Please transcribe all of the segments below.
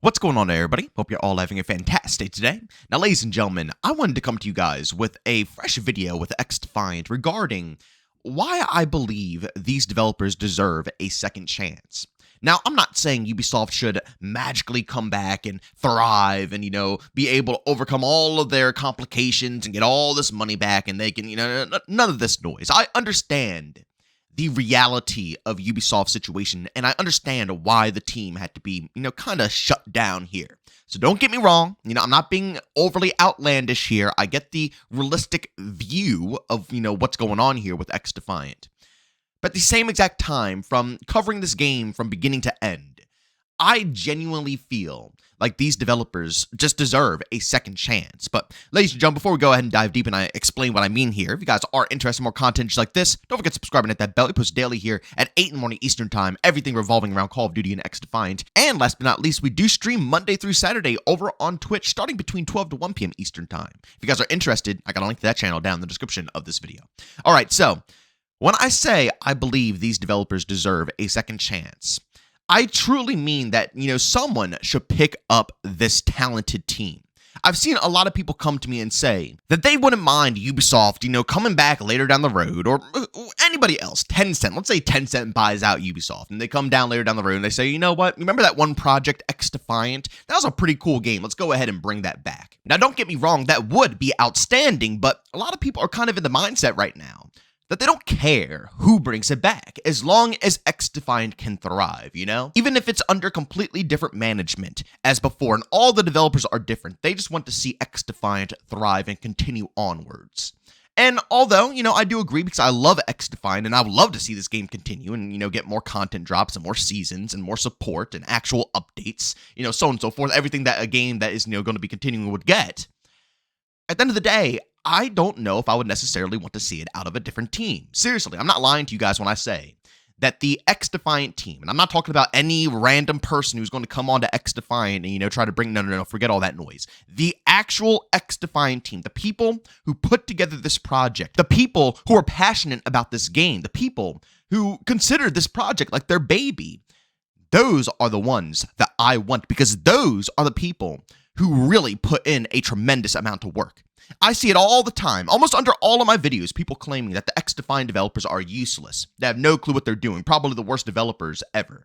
What's going on, everybody? Hope you're all having a fantastic day today. Now, ladies and gentlemen, I wanted to come to you guys with a fresh video with XDefiant regarding why I believe these developers deserve a second chance. Now, I'm not saying Ubisoft should magically come back and thrive and, be able to overcome all of their complications and get all this money back and they can, none of this noise. I understand the reality of Ubisoft's situation, and I understand why the team had to be, kind of shut down here. So don't get me wrong, I'm not being overly outlandish here. I get the realistic view of, what's going on here with XDefiant. But at the same exact time, from covering this game from beginning to end, I genuinely feel like these developers just deserve a second chance. But ladies and gentlemen, before we go ahead and dive deep and I explain what I mean here, if you guys are interested in more content just like this, don't forget to subscribe and hit that bell. We post daily here at 8 in the morning Eastern Time, everything revolving around Call of Duty and XDefiant. And last but not least, we do stream Monday through Saturday over on Twitch, starting between 12 to 1 p.m. Eastern Time. If you guys are interested, I got a link to that channel down in the description of this video. All right, so when I say I believe these developers deserve a second chance, I truly mean that, someone should pick up this talented team. I've seen a lot of people come to me and say that they wouldn't mind Ubisoft, coming back later down the road, or anybody else, Tencent. Let's say Tencent buys out Ubisoft, and they come down later down the road and they say, you know what, remember that one project, XDefiant? That was a pretty cool game. Let's go ahead and bring that back. Now, don't get me wrong, that would be outstanding, but a lot of people are kind of in the mindset right now that they don't care who brings it back, as long as XDefiant can thrive, Even if it's under completely different management as before, and all the developers are different, they just want to see XDefiant thrive and continue onwards. And although, I do agree because I love XDefiant and I would love to see this game continue and, get more content drops and more seasons and more support and actual updates, so on and so forth, everything that a game that is, going to be continuing would get. At the end of the day, I don't know if I would necessarily want to see it out of a different team. Seriously, I'm not lying to you guys when I say that the XDefiant team, and I'm not talking about any random person who's going to come on to XDefiant and, try to bring, no, forget all that noise. The actual XDefiant team, the people who put together this project, the people who are passionate about this game, the people who consider this project like their baby, those are the ones that I want, because those are the people who really put in a tremendous amount of work. I see it all the time, almost under all of my videos, people claiming that the XDefiant developers are useless. They have no clue what they're doing, probably the worst developers ever.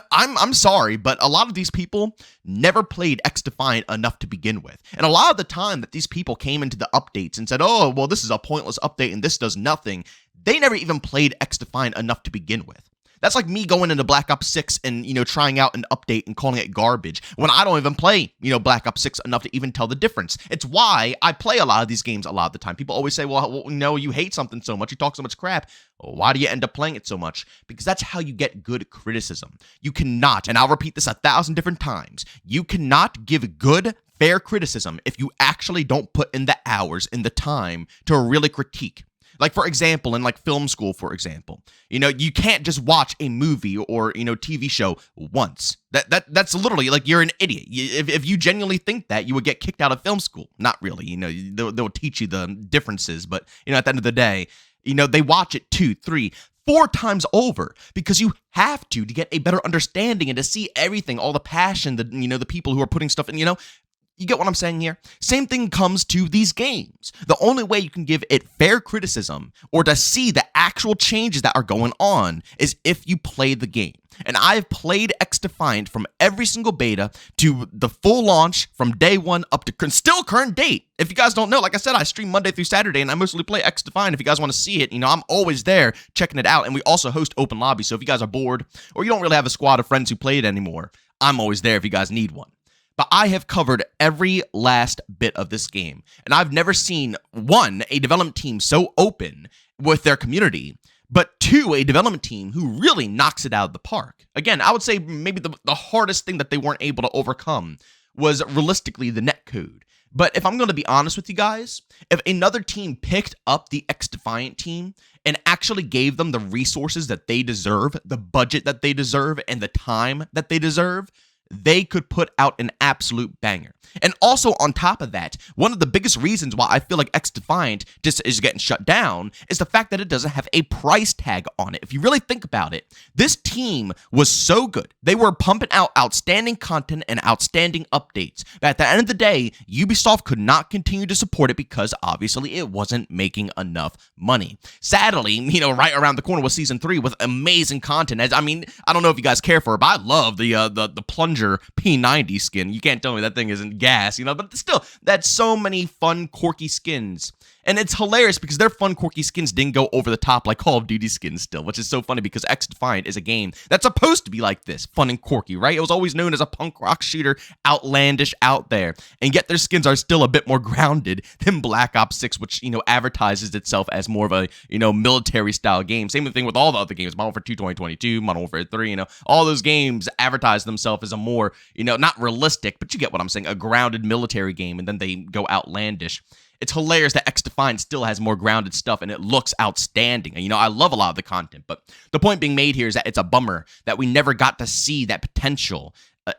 I'm sorry, but a lot of these people never played XDefiant enough to begin with. And a lot of the time that these people came into the updates and said, oh, well, this is a pointless update and this does nothing, they never even played XDefiant enough to begin with. That's like me going into Black Ops 6 and, trying out an update and calling it garbage when I don't even play, Black Ops 6 enough to even tell the difference. It's why I play a lot of these games a lot of the time. People always say, well, you hate something so much, you talk so much crap. Well, why do you end up playing it so much? Because that's how you get good criticism. You cannot, and I'll repeat this 1,000 different times, you cannot give good, fair criticism if you actually don't put in the hours and the time to really critique. Like, for example, in like film school, for example, you can't just watch a movie or, TV show once. That's literally like you're an idiot. If you genuinely think that, you would get kicked out of film school. Not really, they'll teach you the differences. But, at the end of the day, they watch it 2, 3, 4 times over because you have to get a better understanding and to see everything, all the passion, the people who are putting stuff in, You get what I'm saying here? Same thing comes to these games. The only way you can give it fair criticism or to see the actual changes that are going on is if you play the game. And I've played XDefiant from every single beta to the full launch from day one up to still current date. If you guys don't know, like I said, I stream Monday through Saturday and I mostly play XDefiant. If you guys want to see it, I'm always there checking it out. And we also host open lobby. So if you guys are bored or you don't really have a squad of friends who play it anymore, I'm always there if you guys need one. But I have covered every last bit of this game, and I've never seen, 1, a development team so open with their community, but 2, a development team who really knocks it out of the park. Again, I would say maybe the hardest thing that they weren't able to overcome was realistically the netcode. But if I'm going to be honest with you guys, if another team picked up the XDefiant team and actually gave them the resources that they deserve, the budget that they deserve, and the time that they deserve, they could put out an absolute banger. And also on top of that, one of the biggest reasons why I feel like XDefiant just is getting shut down is the fact that it doesn't have a price tag on it. If you really think about it, this team was so good. They were pumping out outstanding content and outstanding updates. But at the end of the day, Ubisoft could not continue to support it because obviously it wasn't making enough money. Sadly, right around the corner was Season 3 with amazing content. I don't know if you guys care for it, but I love the Plunger P90 skin. You can't tell me that thing isn't gas, but still, that's so many fun, quirky skins. And it's hilarious because their fun, quirky skins didn't go over the top like Call of Duty skins still, which is so funny because XDefiant is a game that's supposed to be like this, fun and quirky, right? It was always known as a punk rock shooter, outlandish out there, and yet their skins are still a bit more grounded than Black Ops 6, which, advertises itself as more of a, military-style game. Same thing with all the other games, Modern Warfare 2 2022, Modern Warfare 3, all those games advertise themselves as a more, not realistic, but you get what I'm saying, a grounded military game, and then they go outlandish. It's hilarious that XDefiant still has more grounded stuff and it looks outstanding. And, I love a lot of the content, but the point being made here is that it's a bummer that we never got to see that potential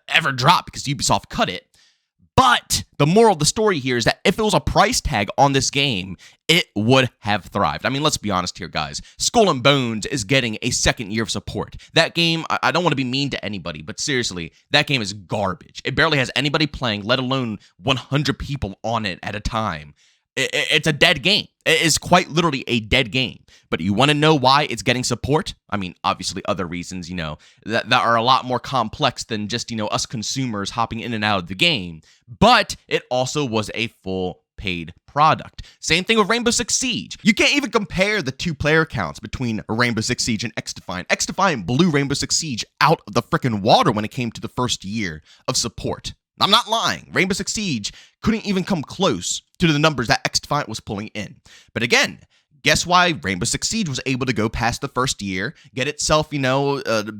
ever drop because Ubisoft cut it. But the moral of the story here is that if it was a price tag on this game, it would have thrived. Let's be honest here, guys. Skull and Bones is getting a second year of support. That game, I don't want to be mean to anybody, but seriously, that game is garbage. It barely has anybody playing, let alone 100 people on it at a time. It's a dead game. It is quite literally a dead game. But you want to know why it's getting support? Obviously other reasons, that are a lot more complex than just, us consumers hopping in and out of the game. But it also was a full paid product. Same thing with Rainbow Six Siege. You can't even compare the two player counts between Rainbow Six Siege and XDefiant. XDefiant blew Rainbow Six Siege out of the freaking water when it came to the first year of support. I'm not lying. Rainbow Six Siege couldn't even come close to the numbers that XDefiant was pulling in. But again, guess why Rainbow Six Siege was able to go past the first year, get itself,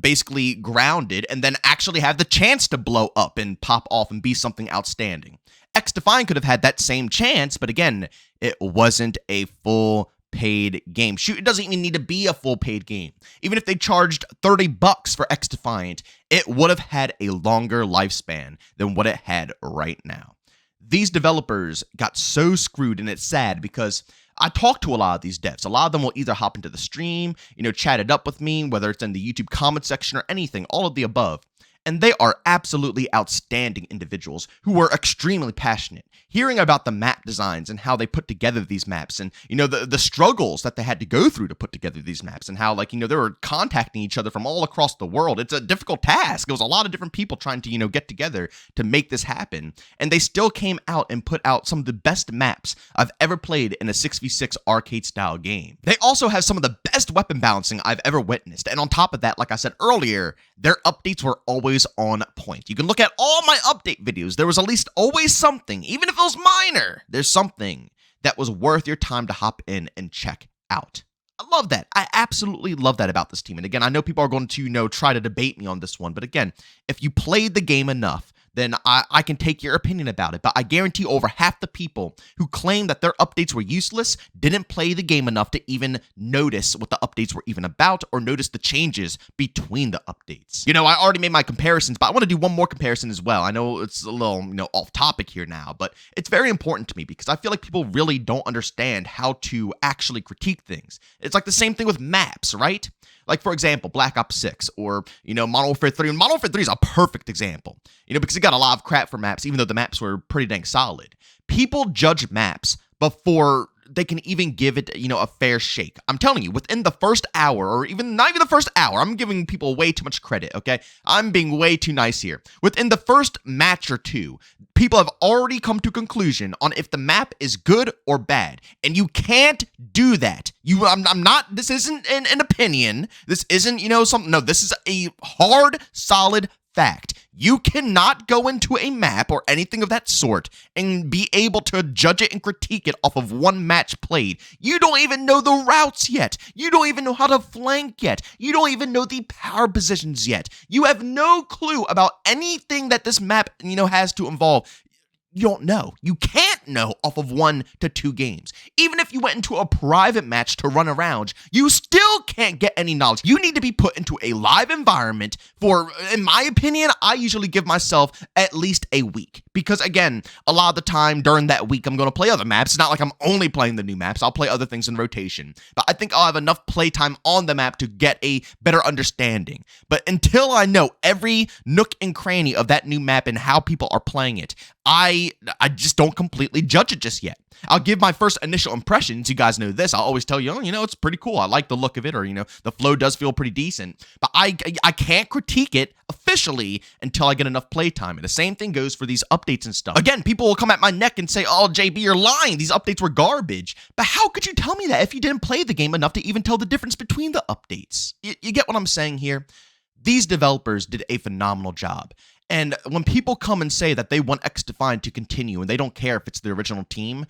basically grounded, and then actually have the chance to blow up and pop off and be something outstanding. XDefiant could have had that same chance, but again, it wasn't a full paid game. Shoot, it doesn't even need to be a full paid game. Even if they charged $30 for XDefiant, it would have had a longer lifespan than what it had right now. These developers got so screwed, and it's sad because I talk to a lot of these devs. A lot of them will either hop into the stream, chat it up with me, whether it's in the YouTube comment section or anything, all of the above. And they are absolutely outstanding individuals who are extremely passionate. Hearing about the map designs and how they put together these maps and, the struggles that they had to go through to put together these maps and how, they were contacting each other from all across the world. It's a difficult task. It was a lot of different people trying to, get together to make this happen. And they still came out and put out some of the best maps I've ever played in a 6v6 arcade-style game. They also have some of the best weapon balancing I've ever witnessed. And on top of that, like I said earlier, their updates were always on point. You can look at all my update videos. There was at least always something, even if it was minor, there's something that was worth your time to hop in and check out. I love that. I absolutely love that about this team. And again, I know people are going to, try to debate me on this one, but again, if you played the game enough, then I can take your opinion about it. But I guarantee over half the people who claim that their updates were useless didn't play the game enough to even notice what the updates were even about or notice the changes between the updates. I already made my comparisons, but I want to do one more comparison as well. I know it's a little, off topic here now, but it's very important to me because I feel like people really don't understand how to actually critique things. It's like the same thing with maps, right? Like, for example, Black Ops 6 or, Modern Warfare 3. And Modern Warfare 3 is a perfect example, because it got a lot of crap for maps, even though the maps were pretty dang solid. People judge maps before they can even give it, a fair shake. I'm telling you, within the first hour, or not even the first hour, I'm giving people way too much credit, okay? I'm being way too nice here. Within the first match or two, people have already come to a conclusion on if the map is good or bad. And you can't do that. I'm not, this isn't an opinion. This isn't, something, no, this is a hard, solid fact. You cannot go into a map or anything of that sort and be able to judge it and critique it off of one match played. You don't even know the routes yet. You don't even know how to flank yet. You don't even know the power positions yet. You have no clue about anything that this map, has to involve. You don't know. You can't know off of 1 to 2 games. Even if you went into a private match to run around, you still can't get any knowledge. You need to be put into a live environment for, in my opinion, I usually give myself at least a week. Because again, a lot of the time during that week, I'm going to play other maps. It's not like I'm only playing the new maps. I'll play other things in rotation. But I think I'll have enough playtime on the map to get a better understanding. But until I know every nook and cranny of that new map and how people are playing it, I just don't completely judge it just yet. I'll give my first initial impressions. You guys know this. I'll always tell you, oh, it's pretty cool. I like the look of it, or, the flow does feel pretty decent. But I can't critique it officially until I get enough playtime. And the same thing goes for these updates and stuff. Again, people will come at my neck and say, oh, JB, you're lying. These updates were garbage. But how could you tell me that if you didn't play the game enough to even tell the difference between the updates? You get what I'm saying here? These developers did a phenomenal job. And when people come and say that they want XDefiant to continue and they don't care if it's the original team,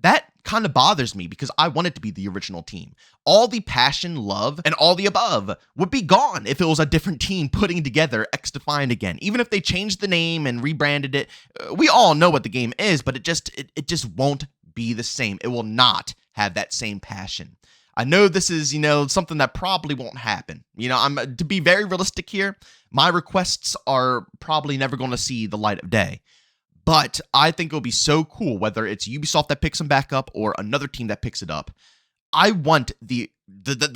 that kind of bothers me because I want it to be the original team. All the passion, love, and all the above would be gone if it was a different team putting together XDefiant again. Even if they changed the name and rebranded it, we all know what the game is, but it just won't be the same. It will not have that same passion. I know this is, something that probably won't happen. To be very realistic here, my requests are probably never going to see the light of day. But I think it'll be so cool, whether it's Ubisoft that picks them back up or another team that picks it up. I want the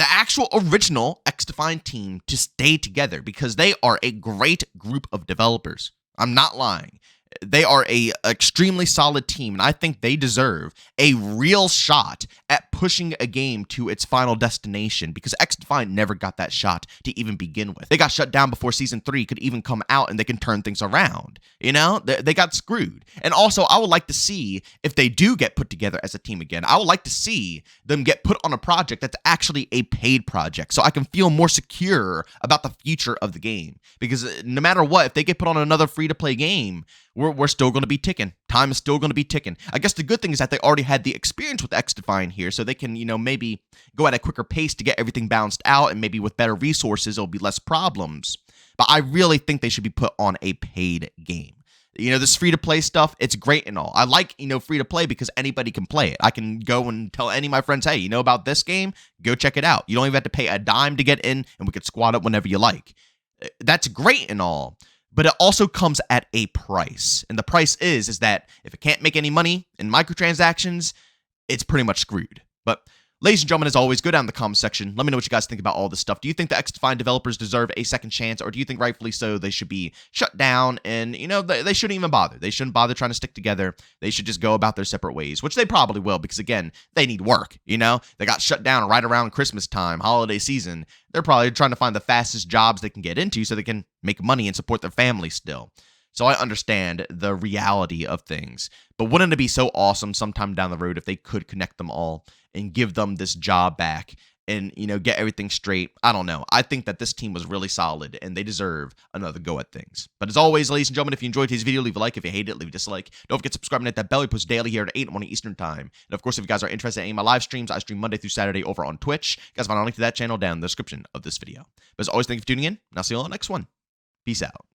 actual original XDefiant team to stay together because they are a great group of developers. I'm not lying. They are a extremely solid team, and I think they deserve a real shot at pushing a game to its final destination because XDefiant never got that shot to even begin with. They got shut down before Season 3 could even come out and they can turn things around. They got screwed. And also, I would like to see if they do get put together as a team again. I would like to see them get put on a project that's actually a paid project so I can feel more secure about the future of the game. Because no matter what, if they get put on another free-to-play game, we're still going to be ticking. Time is still going to be ticking. I guess the good thing is that they already had the experience with XDefiant here, so they can, maybe go at a quicker pace to get everything balanced out, and maybe with better resources, it'll be less problems. But I really think they should be put on a paid game. This free-to-play stuff, it's great and all. I like, free-to-play because anybody can play it. I can go and tell any of my friends, hey, you know about this game? Go check it out. You don't even have to pay a dime to get in, and we could squad up whenever you like. That's great and all. But it also comes at a price. And the price is that if it can't make any money in microtransactions, it's pretty much screwed. But ladies and gentlemen, as always, go down in the comment section. Let me know what you guys think about all this stuff. Do you think the XDefiant developers deserve a second chance, or do you think rightfully so they should be shut down and, they shouldn't even bother? They shouldn't bother trying to stick together. They should just go about their separate ways, which they probably will because, again, they need work, They got shut down right around Christmas time, holiday season. They're probably trying to find the fastest jobs they can get into so they can make money and support their family still. So I understand the reality of things. But wouldn't it be so awesome sometime down the road if they could connect them all and give them this job back and, get everything straight? I don't know. I think that this team was really solid and they deserve another go at things. But as always, ladies and gentlemen, if you enjoyed today's video, leave a like. If you hated it, leave a dislike. Don't forget to subscribe and hit that bell. We post daily here at 8 in the morning Eastern time. And of course, if you guys are interested in any of my live streams, I stream Monday through Saturday over on Twitch. You guys find a link to that channel down in the description of this video. But as always, thank you for tuning in, and I'll see you all on the next one. Peace out.